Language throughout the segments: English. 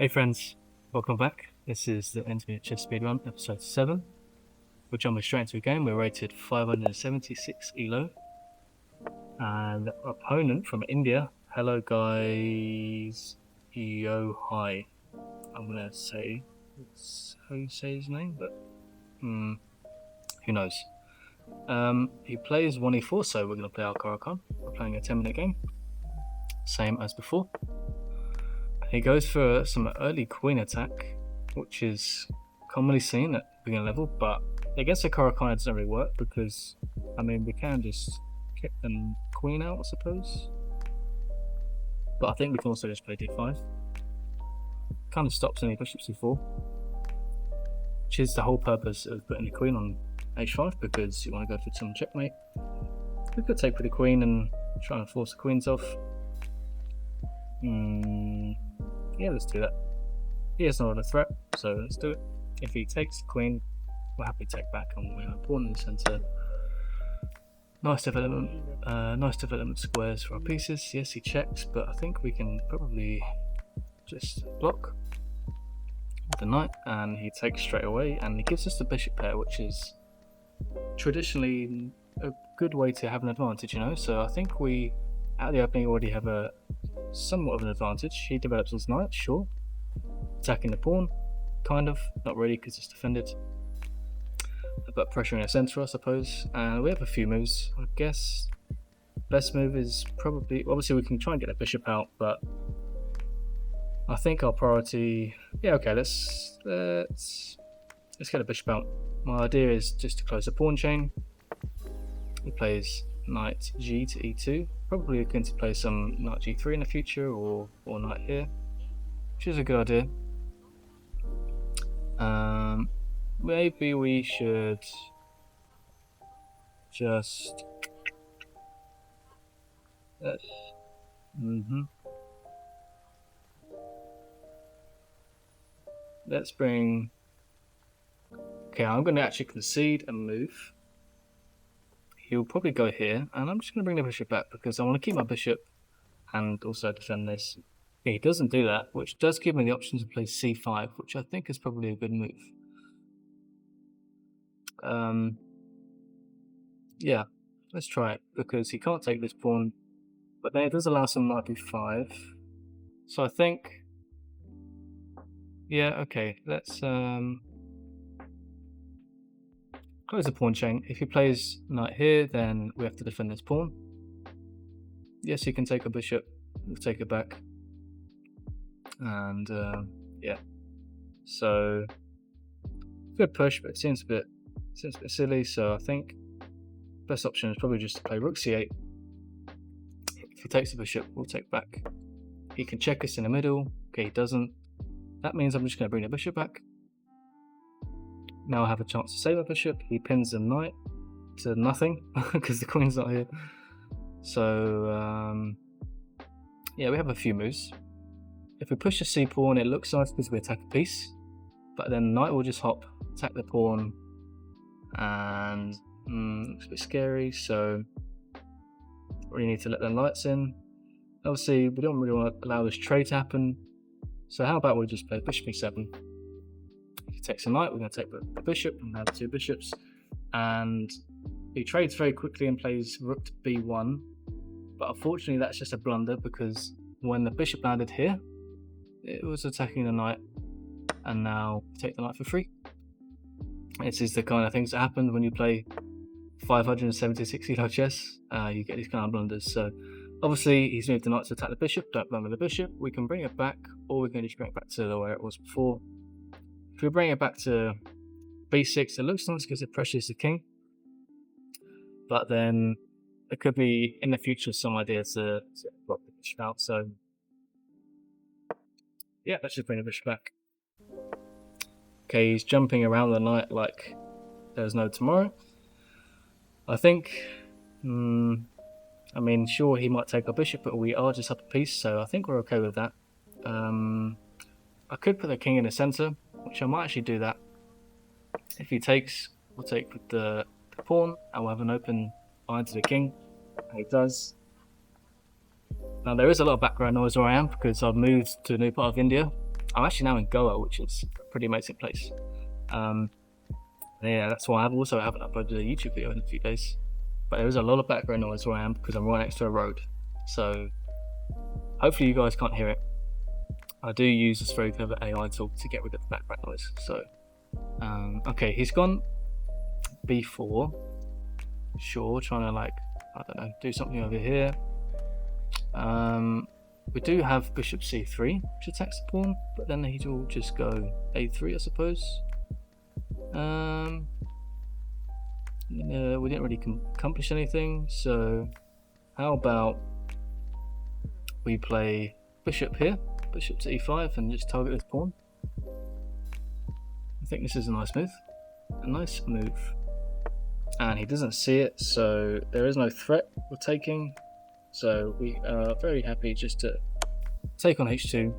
Hey friends, welcome back. This is the Intermediate Chess Speedrun, episode 7. We're jumping straight into a game. We're rated 576 ELO. And our opponent from India, hello guys, yo hi. I'm gonna say, how you say his name, but who knows. He plays 1e4, so we're gonna play our Caro. We're playing a 10-minute game, same as before. He goes for some early queen attack, which is commonly seen at beginner level, but against a Caro it doesn't really work because, I mean, we can just kick the queen out, I suppose. But I think we can also just play d5. Kind of stops any bishop c4, which is the whole purpose of putting the queen on h5, because you want to go for some checkmate. We could take for the queen and try and force the queens off. Yeah, let's do that. He has no other threat, so let's do it. If he takes the queen, we'll happily take back, and we have a pawn in the centre. Nice development squares for our pieces. Yes, he checks, but I think we can probably just block with the knight, and he takes straight away, and he gives us the bishop pair, which is traditionally a good way to have an advantage, you know. So I think we, at the opening, already have a somewhat of an advantage. He develops his knight, sure. Attacking the pawn, kind of. Not really, because it's defended. But pressuring the centre, I suppose. And we have a few moves. I guess best move is probably, obviously we can try and get the bishop out, but I think our priority, yeah, okay, let's get a bishop out. My idea is just to close the pawn chain. He plays knight g to e2. Probably going to play some knight g3 in the future, or knight here, which is a good idea. Maybe we should just let's bring. Okay, I'm going to actually concede and move. He'll probably go here, and I'm just going to bring the bishop back because I want to keep my bishop and also defend this. Yeah, he doesn't do that, which does give me the option to play c5, which I think is probably a good move. Yeah, let's try it, because he can't take this pawn, but then it does allow some knight b5. So I think, yeah, okay, let's close the pawn chain. If he plays knight here, then we have to defend this pawn. Yes, he can take a bishop. We'll take it back. And yeah, so good push, but it seems a bit silly. So I think best option is probably just to play rook c8. If he takes the bishop, we'll take back. He can check us in the middle. Okay, he doesn't. That means I'm just going to bring the bishop back. Now I have a chance to save my bishop. He pins the knight to nothing because the queen's not here. So yeah, we have a few moves. If we push the c pawn, it looks nice because we attack a piece, but then knight will just hop, attack the pawn, and looks a bit scary. So we need to let the knights in. Obviously, we don't really want to allow this trade to happen. So how about we just play bishop e7? If he takes a knight, we're going to take the bishop and have two bishops. And he trades very quickly and plays rook to b1. But unfortunately, that's just a blunder, because when the bishop landed here, it was attacking the knight, and now take the knight for free. This is the kind of things that happen when you play 576 ELO chess. You get these kind of blunders. So obviously he's moved the knight to attack the bishop. Don't blunder the bishop. We can bring it back, or we can just bring it back to where it was before. If we bring it back to b6, it looks nice because it pressures the king. But then there could be in the future some idea to block the bishop out. So yeah, let's just bring the bishop back. Okay, he's jumping around the knight like there's no tomorrow. I think, I mean, sure, he might take our bishop, but we are just up a piece, so I think we're okay with that. I could put the king in the center, which I might actually do that. If he takes, we'll take with the pawn, and we'll have an open line to the king, and he does. Now there is a lot of background noise where I am because I've moved to a new part of India, I'm actually now in Goa, which is a pretty amazing place. Yeah, that's why I haven't uploaded a YouTube video in a few days. But there is a lot of background noise where I am because I'm right next to a road. So hopefully you guys can't hear it. I do use this very clever AI tool to get rid of the background noise. So, okay, he's gone b4. Sure, trying to like, I don't know, do something over here. We do have bishop c3, which attacks the pawn, but then he will just go a3, I suppose. We didn't really accomplish anything, so how about we play bishop here, bishop to e5, and just target this pawn. I think this is a nice move. And he doesn't see it, so there is no threat we're taking. So we are very happy just to take on h2.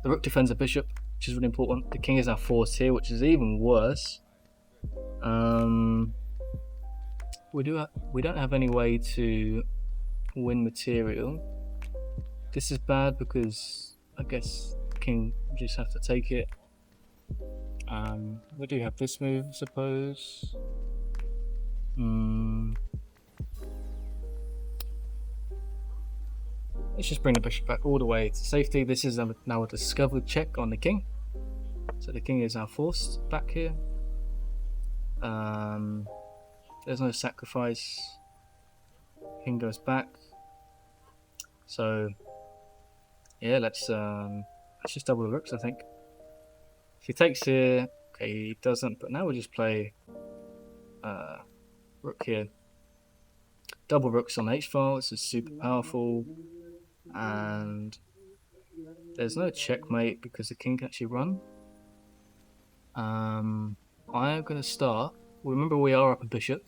The rook defends the bishop, which is really important. The king is now forced here, which is even worse. We don't have any way to win material. This is bad because I guess the king just have to take it. We do have this move, I suppose. Let's just bring the bishop back all the way to safety. This is now a discovered check on the king. So the king is now forced back here. There's no sacrifice. King goes back. So yeah, let's just double the rooks, I think. If he takes here, okay, he doesn't, but now we'll just play rook here. Double rooks on the h-file, this is super powerful. And there's no checkmate because the king can actually run. I am going to start. Remember, we are up a bishop,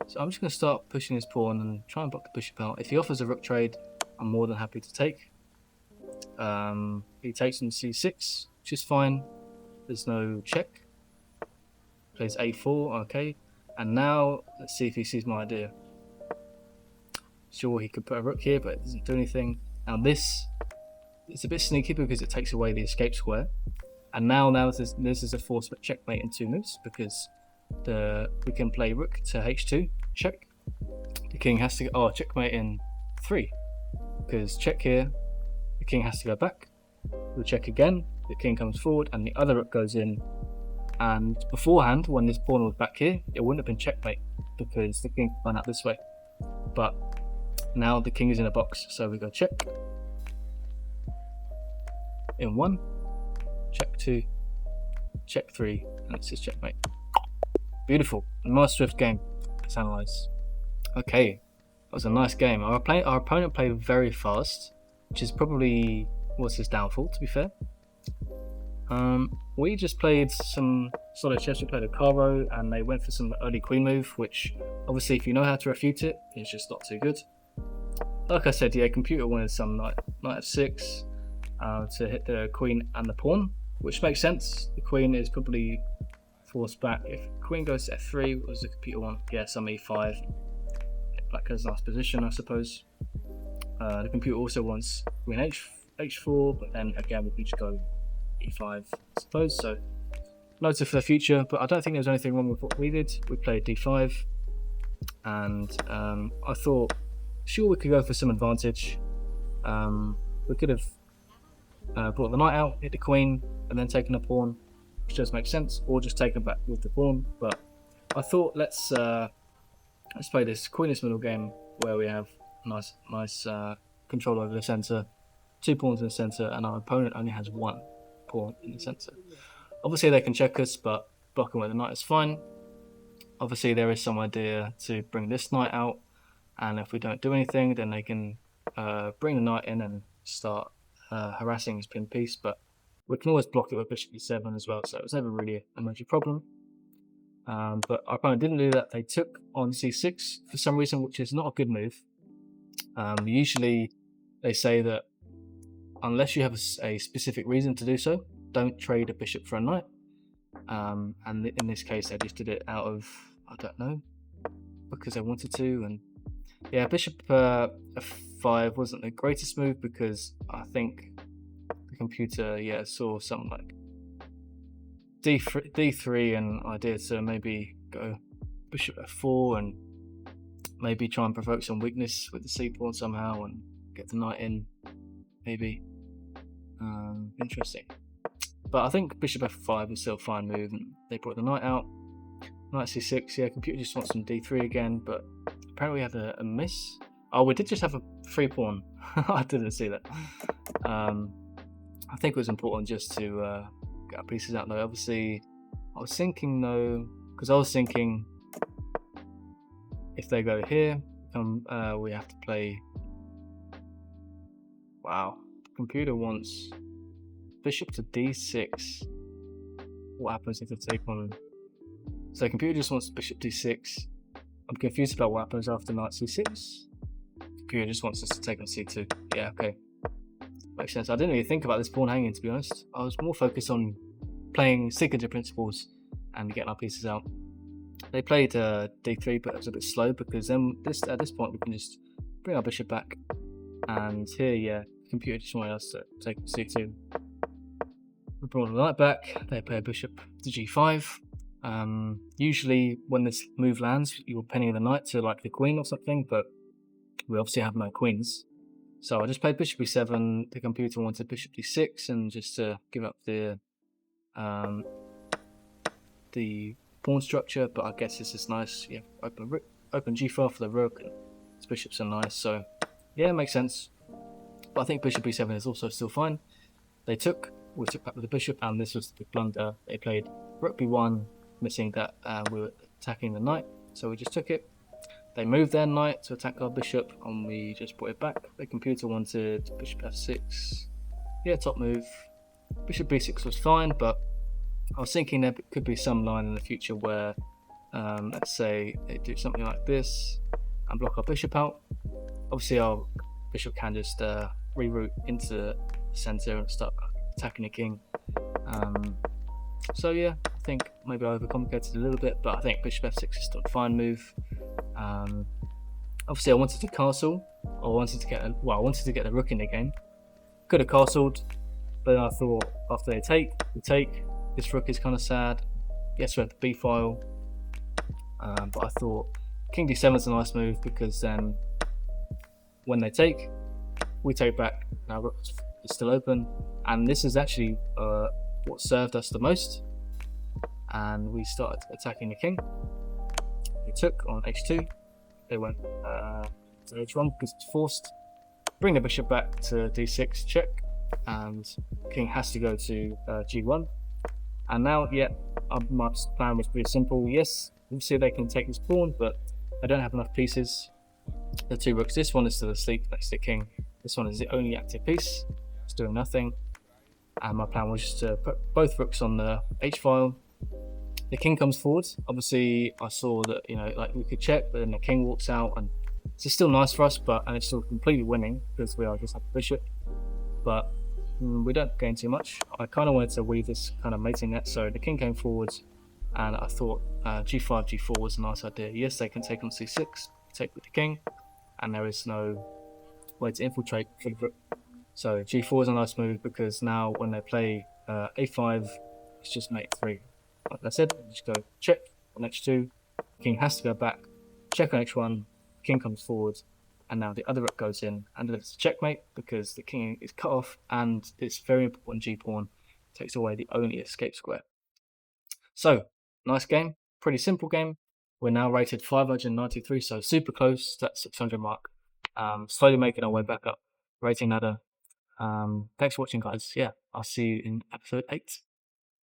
so I'm just going to start pushing his pawn and try and block the bishop out. If he offers a rook trade, I'm more than happy to take. He takes on c6, which is fine. There's no check. Plays a4, okay. And now let's see if he sees my idea. Sure, he could put a rook here, but it doesn't do anything. Now this is a bit sneaky because it takes away the escape square. And now this is a forced checkmate in 2 moves because we can play rook to h2, check. The king has to go, checkmate in 3 because check here. The king has to go back. We'll check again. The king comes forward, and the other rook goes in. And beforehand, when this pawn was back here, it wouldn't have been checkmate because the king went out this way. But now the king is in a box, so we go check in 1, check 2, check 3, and this is checkmate. Beautiful, nice swift game. Let's analyze. Okay, that was a nice game. Our opponent played very fast, which is probably was his downfall, to be fair. We just played some solid chess. We played a Caro, and they went for some early queen move, which obviously, if you know how to refute it, it's just not too good. Like I said, yeah, computer wanted some knight f6 to hit the queen and the pawn, which makes sense. The queen is probably forced back. If queen goes to f3, what does the computer want? Yeah, some e5. Black has a nice position, I suppose. The computer also wants queen h4, but then again, we can just go e5, I suppose. So, noted for the future, but I don't think there's anything wrong with what we did. We played d5, and I thought, sure, we could go for some advantage. We could have brought the knight out, hit the queen, and then taken the pawn, which does make sense, or just taken back with the pawn. But I thought let's play this queenless middle game where we have nice control over the center, 2 pawns in the center, and our opponent only has 1 pawn in the center. Obviously, they can check us, but blocking with the knight is fine. Obviously, there is some idea to bring this knight out, and if we don't do anything, then they can bring the knight in and start harassing his pin piece. But we can always block it with bishop e7 as well, so it was never really a major problem. But our opponent didn't do that. They took on c6 for some reason, which is not a good move. Usually, they say that unless you have a specific reason to do so, don't trade a bishop for a knight. And in this case, they just did it out of, I don't know, because they wanted to. And yeah, bishop f5 wasn't the greatest move because I think the computer, yeah, saw something like d3, and I did, so maybe go bishop f4 and maybe try and provoke some weakness with the c pawn somehow and get the knight in, maybe. Interesting. But I think bishop f5 is still a fine move, and they brought the knight out. Knight c6, yeah, computer just wants some d3 again, but apparently we had a miss. Oh, we did just have a free pawn. I didn't see that. I think it was important just to get our pieces out though. Obviously, I was thinking though, because I was thinking if they go here, we have to play. Wow, the computer wants bishop to d6. What happens if they take on? So the computer just wants bishop d6. I'm confused about what happens after knight c6. Computer just wants us to take on c2. Yeah, okay. Makes sense. I didn't really think about this pawn hanging, to be honest. I was more focused on playing signature principles and getting our pieces out. They played d3, but it was a bit slow because then at this point we can just bring our bishop back. And here, yeah, the computer just wanted us to take on c2. We brought the knight back. They play a bishop to g5. Usually when this move lands, you're pinning the knight to like the queen or something, but we obviously have no queens. So I just played bishop e7, the computer wanted bishop d6, and just to give up the pawn structure, but I guess this is nice. Yeah, open g4 for the rook, and these bishops are nice, so yeah, it makes sense. But I think bishop e7 is also still fine. We took back with the bishop, and this was the big blunder. They played rook b1, missing that we were attacking the knight, so we just took it. They moved their knight to attack our bishop, and we just brought it back. The computer wanted bishop f6. Yeah, top move. Bishop b6 was fine, but I was thinking there could be some line in the future where, let's say, they do something like this and block our bishop out. Obviously, our bishop can just reroute into the center and start attacking the king. So yeah, I think maybe I overcomplicated a little bit, but I think bishop f6 is still a fine move. Obviously I wanted to castle, I wanted to get the rook in the game. Could have castled, but I thought after we take, this rook is kind of sad. Yes, we have the b file, but I thought king d7 is a nice move, because then when they take, we take back, our rook is still open, and this is actually what served us the most, and we started attacking the king. They took on h2, they went to h1 because it's forced. Bring the bishop back to d6, check, and king has to go to g1. And now, yeah, my plan was pretty simple. Yes, obviously they can take this pawn, but I don't have enough pieces. The two rooks, this one is still asleep next to the king. This one is the only active piece, it's doing nothing. And my plan was just to put both rooks on the h file. The king comes forward. Obviously, I saw that, you know, like we could check, but then the king walks out, and it's still nice for us, and it's still completely winning because we are just have the bishop. But we don't gain too much. I kind of wanted to weave this kind of mating net, so the king came forward, and I thought g5, g4 was a nice idea. Yes, they can take on c6, take with the king, and there is no way to infiltrate for the rook. So g4 is a nice move, because now when they play a5, it's just mate 3. Like I said, just go check on h2, king has to go back, check on h1, king comes forward, and now the other rook goes in, and it's a checkmate because the king is cut off, and this very important g-pawn takes away the only escape square. So, nice game, pretty simple game. We're now rated 593, so super close to that 600 mark. Slowly making our way back up, rating ladder. Thanks for watching, guys. Yeah, I'll see you in episode 8.